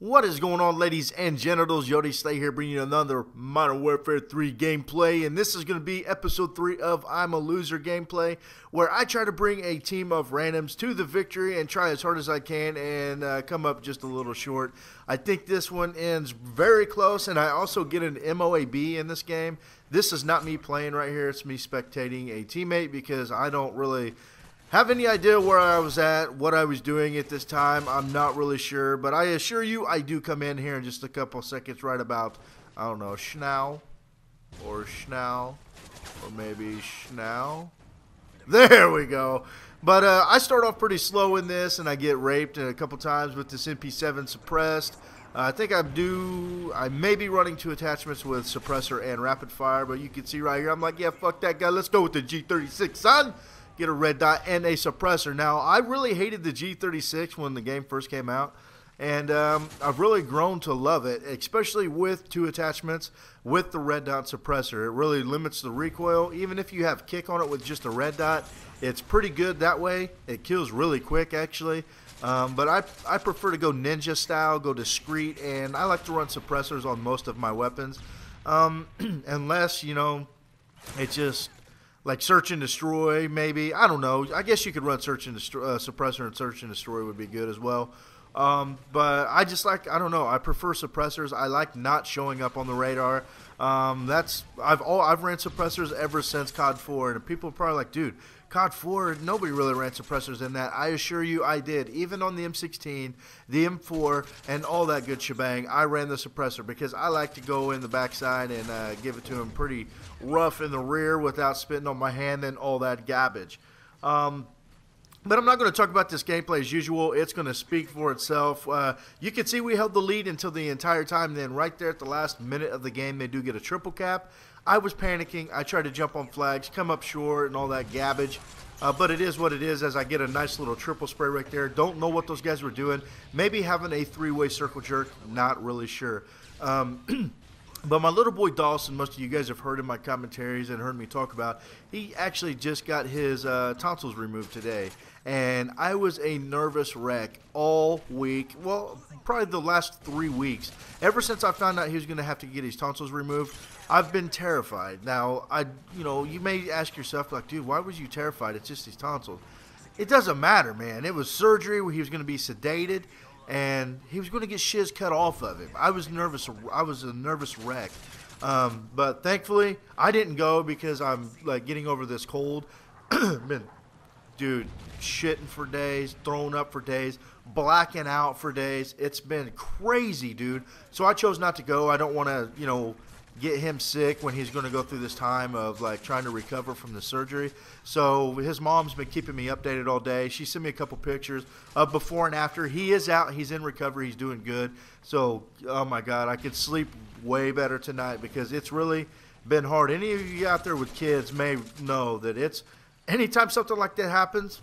What is going on, ladies and genitals? YOTESLAYA here, bringing you another Modern Warfare 3 gameplay, and this is going to be episode 3 of I'm a Loser gameplay, where I try to bring a team of randoms to the victory and try as hard as I can and come up just a little short. I think this one ends very close, and I also get an M.O.A.B in this game. This is not me playing right here, it's me spectating a teammate because I don't really have any idea where I was at, what I was doing at this time. I'm not really sure, but I assure you I do come in here in just a couple seconds right about, I don't know, schnow, or maybe schnow. There we go. But I start off pretty slow in this, and I get raped a couple times with this MP7 suppressed. I think I may be running two attachments with suppressor and rapid fire, but you can see right here, I'm like, yeah, fuck that guy. Let's go with the G36, son. Get a red dot and a suppressor. Now, I really hated the G36 when the game first came out, and I've really grown to love it, especially with two attachments with the red dot suppressor. It really limits the recoil. Even if you have kick on it with just a red dot, it's pretty good that way. It kills really quick, actually. But I prefer to go ninja style, go discreet, and I like to run suppressors on most of my weapons. Unless, you know, it's just like search and destroy, maybe. I don't know. I guess you could run search and destroy, suppressor and search and destroy would be good as well. But I just like, I don't know. I prefer suppressors. I like not showing up on the radar. I've ran suppressors ever since COD 4, and people are probably like, dude, COD 4, nobody really ran suppressors in that. I assure you I did. Even on the M16, the M4, and all that good shebang, I ran the suppressor because I like to go in the backside and give it to him pretty rough in the rear without spitting on my hand and all that garbage. But I'm not going to talk about this gameplay as usual. It's going to speak for itself. You can see we held the lead until the entire time. Then right there at the last minute of the game, they do get a triple cap. I was panicking. I tried to jump on flags, come up short, and all that garbage. But it is what it is as I get a nice little triple spray right there. Don't know what those guys were doing. Maybe having a three-way circle jerk. Not really sure. But my little boy Dawson, most of you guys have heard in my commentaries and heard me talk about, he actually just got his tonsils removed today. And I was a nervous wreck all week. Well, probably the last 3 weeks. Ever since I found out he was going to have to get his tonsils removed, I've been terrified. Now, you may ask yourself, like, dude, why was you terrified? It's just his tonsils. It doesn't matter, man. It was surgery where he was going to be sedated, and he was going to get shiz cut off of him. I was nervous. I was a nervous wreck. But thankfully, I didn't go because I'm like getting over this cold. Dude, shitting for days, throwing up for days, blacking out for days. It's been crazy, dude. So I chose not to go. I don't want to, get him sick when he's going to go through this time of like trying to recover from the surgery. So his mom's been keeping me updated all day. She sent me a couple pictures of before and after. He is out. He's in recovery. He's doing good. So, oh my God, I could sleep way better tonight because it's really been hard. Any of you out there with kids may know that anytime something like that happens,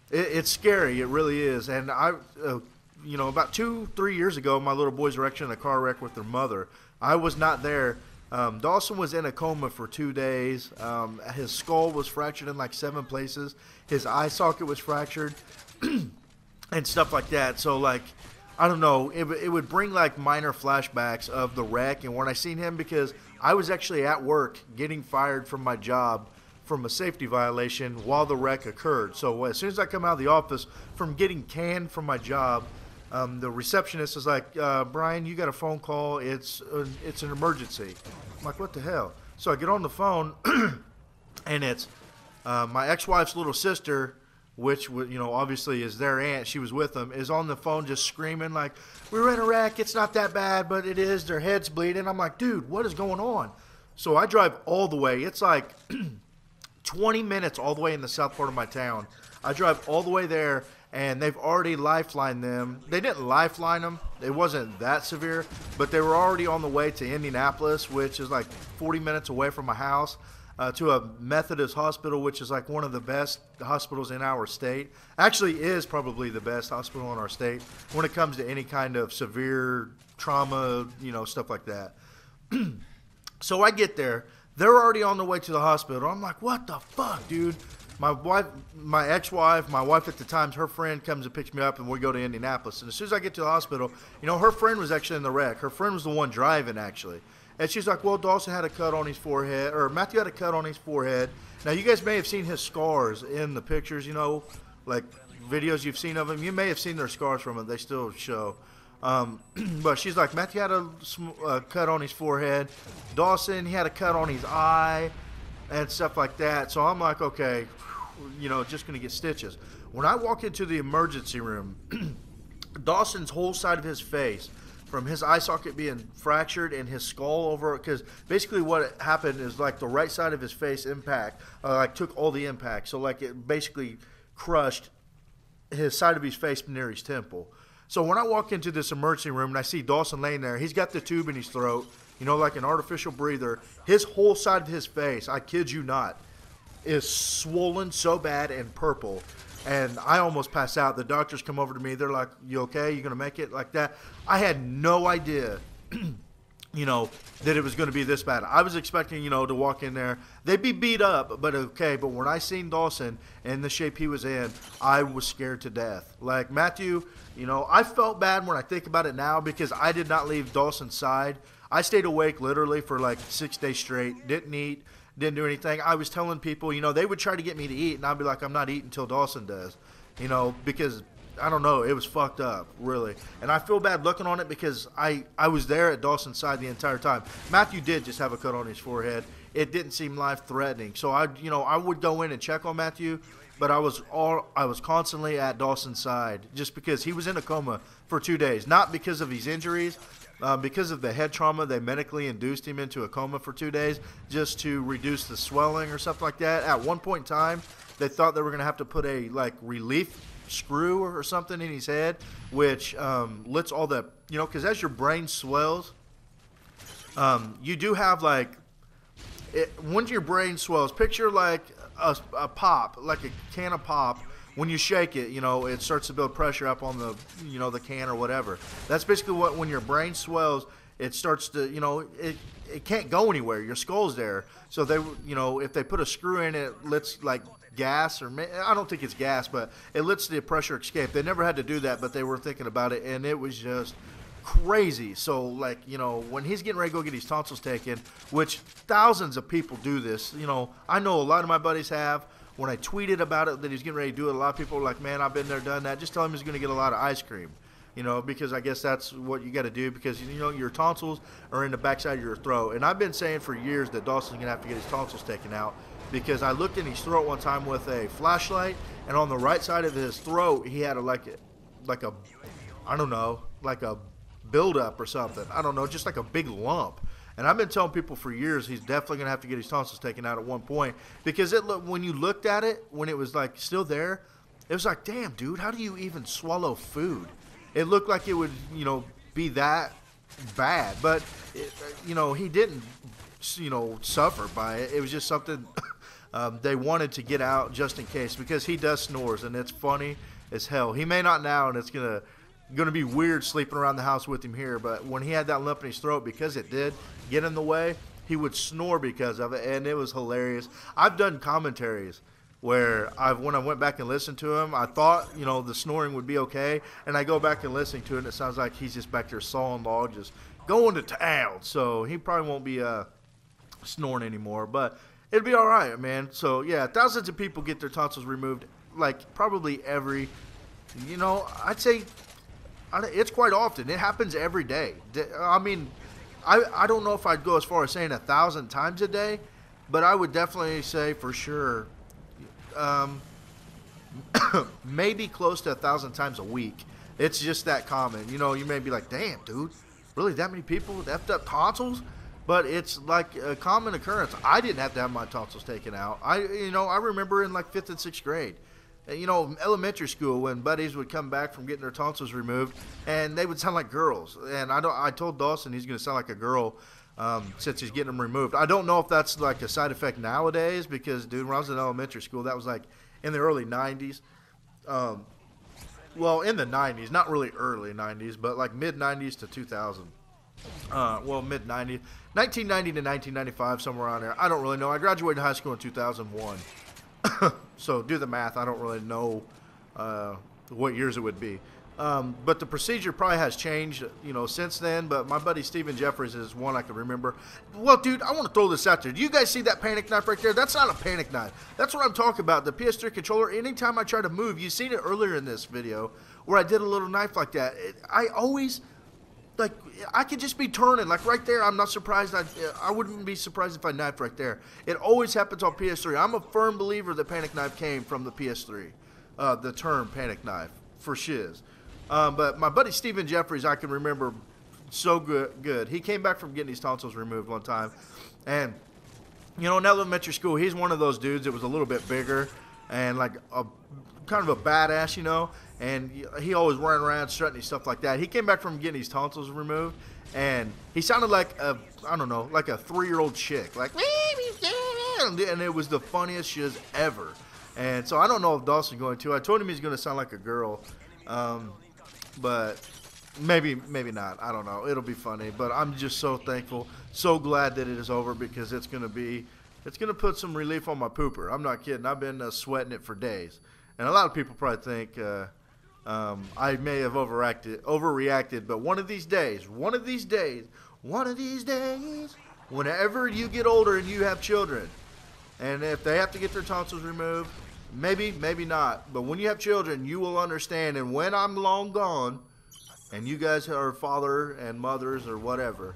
it's scary. It really is. And about 2-3 years ago, my little boys were actually in a car wreck with their mother. I was not there. Dawson was in a coma for 2 days. His skull was fractured in like 7 places. His eye socket was fractured and stuff like that. So, like, I don't know. It would bring like minor flashbacks of the wreck. And when I seen him, because I was actually at work getting fired from my job from a safety violation while the wreck occurred. So as soon as I come out of the office from getting canned from my job, the receptionist is like, Brian, you got a phone call. It's an emergency. I'm like, what the hell? So I get on the phone, and it's my ex-wife's little sister, which obviously is their aunt. She was with them. Is on the phone just screaming like, we were in a wreck. It's not that bad, but it is. Their head's bleeding. I'm like, dude, what is going on? So I drive all the way. It's like 20 minutes all the way in the south part of my town. I drive all the way there, and they've already lifelined them. They didn't lifeline them. It wasn't that severe, but they were already on the way to Indianapolis, which is like 40 minutes away from my house, to a Methodist hospital, which is like one of the best hospitals in our state. Actually is probably the best hospital in our state when it comes to any kind of severe trauma, stuff like that. So I get there. They're already on the way to the hospital. I'm like, what the fuck, dude? my ex-wife, my wife at the time, her friend comes and picks me up, and we go to Indianapolis. And as soon as I get to the hospital, you know, her friend was actually in the wreck. Her friend was the one driving, actually. And she's like, well, Dawson had a cut on his forehead, or Matthew had a cut on his forehead. Now, you guys may have seen his scars in the pictures, you know, like videos you've seen of him. You may have seen their scars from it. They still show. But she's like, Matthew had a cut on his forehead. Dawson, he had a cut on his eye and stuff like that. So I'm like, okay, you know, just going to get stitches. When I walk into the emergency room, Dawson's whole side of his face, from his eye socket being fractured and his skull over, because basically what happened is like the right side of his face impact, like took all the impact. So like it basically crushed his side of his face near his temple. So when I walk into this emergency room and I see Dawson laying there, he's got the tube in his throat, you know, like an artificial breather. His whole side of his face, I kid you not, is swollen so bad and purple. And I almost pass out. The doctors come over to me. They're like, you okay? You going to make it? Like that. I had no idea, you know, that it was going to be this bad. I was expecting, you know, to walk in there. They'd be beat up, but okay. But when I seen Dawson in the shape he was in, I was scared to death. Like Matthew, you know, I felt bad when I think about it now because I did not leave Dawson's side. I stayed awake literally for like 6 days straight. Didn't eat. Didn't do anything. I was telling people, you know, they would try to get me to eat, and I'd be like, I'm not eating until Dawson does, you know, because I don't know, it was fucked up, really. And I feel bad looking on it because I was there at Dawson's side the entire time. Matthew did just have a cut on his forehead. It didn't seem life-threatening, so I would go in and check on Matthew, but I was constantly at Dawson's side just because he was in a coma for 2 days, not because of his injuries. Because of the head trauma, they medically induced him into a coma for 2 days just to reduce the swelling or something like that. At one point in time, they thought they were going to have to put a like relief screw or something in his head, which lets all the, you know, because as your brain swells, you do have like, when your brain swells, picture like a pop, like a can of pop. When you shake it, you know, it starts to build pressure up on the, you know, the can or whatever. That's basically what, when your brain swells, it starts to, you know, it can't go anywhere. Your skull's there. So they, you know, if they put a screw in it, lets like gas, or I don't think it's gas, but it lets the pressure escape. They never had to do that, but they were thinking about it, and it was just crazy. So like, you know, when he's getting ready to go get his tonsils taken, which thousands of people do this, you know, I know a lot of my buddies have. When I tweeted about it that he's getting ready to do it, a lot of people were like, man, I've been there, done that. Just tell him he's going to get a lot of ice cream, you know, because I guess that's what you got to do because, you know, your tonsils are in the backside of your throat. And I've been saying for years that Dawson's going to have to get his tonsils taken out because I looked in his throat one time with a flashlight, and on the right side of his throat, he had I don't know, like a buildup or something. I don't know, just like a big lump. And I've been telling people for years he's definitely going to have to get his tonsils taken out at one point because when you looked at it, when it was like still there, it was like, damn, dude, how do you even swallow food? It looked like it would, you know, be that bad. But, you know, he didn't, you know, suffer by it. It was just something they wanted to get out just in case because he does snores, and it's funny as hell. He may not now, and it's going to be weird sleeping around the house with him here, but when he had that lump in his throat, because it did get in the way, he would snore because of it, and it was hilarious. I've done commentaries where when I went back and listened to him, I thought, you know, the snoring would be okay, and I go back and listen to it, and it sounds like he's just back there sawing logs, just going to town. So he probably won't be snoring anymore, but it'll be all right, man. So yeah, thousands of people get their tonsils removed, like probably every, you know, I'd say. It's quite often. It happens every day. I mean, I don't know if I'd go as far as saying 1,000 times a day, but I would definitely say for sure maybe close to 1,000 times a week. It's just that common. You know, you may be like, damn, dude, really that many people with effed up tonsils? But it's like a common occurrence. I didn't have to have my tonsils taken out. I remember in like 5th and 6th grade. You know, elementary school when buddies would come back from getting their tonsils removed and they would sound like girls. And I told Dawson he's going to sound like a girl since he's getting them removed. I don't know if that's like a side effect nowadays because, dude, when I was in elementary school, that was like in the early 90s. Well, in the 90s, not really early 90s, but like mid-90s to 2000. Well, mid-90s. 1990 to 1995, somewhere around there. I don't really know. I graduated high school in 2001. So do the math. I don't really know what years it would be. But the procedure probably has changed, since then. But my buddy Steven Jeffries is one I can remember. Well, dude, I want to throw this out there. Do you guys see that panic knife right there? That's not a panic knife. That's what I'm talking about. The PS3 controller, anytime I try to move, you've seen it earlier in this video where I did a little knife like that. I always, like, I could just be turning. Like right there, I'm not surprised. I wouldn't be surprised if I knifed right there. It always happens on PS3. I'm a firm believer that panic knife came from the PS3. The term panic knife, for shiz. But my buddy Steven Jeffries, I can remember so good. He came back from getting his tonsils removed one time. And, in elementary school, he's one of those dudes that was a little bit bigger and like kind of a badass, And he always running around strutting and stuff like that. He came back from getting his tonsils removed. And he sounded like like a 3-year-old chick. Like, and it was the funniest shiz ever. And so I don't know if Dawson's going to. I told him he's going to sound like a girl. But maybe not. I don't know. It'll be funny. But I'm just so thankful, so glad that it is over, because it's gonna put some relief on my pooper. I'm not kidding. I've been sweating it for days, and a lot of people probably think I may have overreacted. But one of these days, whenever you get older and you have children, and if they have to get their tonsils removed. Maybe not. But when you have children, you will understand. And when I'm long gone, and you guys are father and mothers or whatever,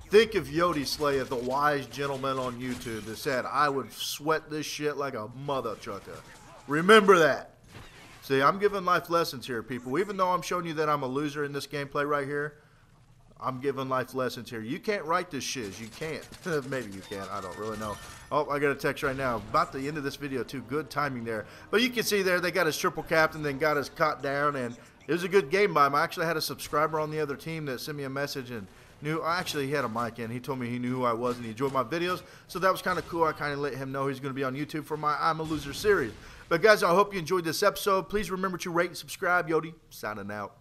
think of YOTESLAYA, the wise gentleman on YouTube that said, I would sweat this shit like a mother trucker. Remember that. See, I'm giving life lessons here, people. Even though I'm showing you that I'm a loser in this gameplay right here, I'm giving life lessons here. You can't write this shiz. You can't. Maybe you can. I don't really know. Oh, I got a text right now. About the end of this video, too. Good timing there. But you can see there, they got us triple capped and then got us caught down. And it was a good game by him. I actually had a subscriber on the other team that sent me a message and actually he had a mic in. He told me he knew who I was and he enjoyed my videos. So that was kind of cool. I kind of let him know he's going to be on YouTube for my I'm a Loser series. But guys, I hope you enjoyed this episode. Please remember to rate and subscribe. Yodi, signing out.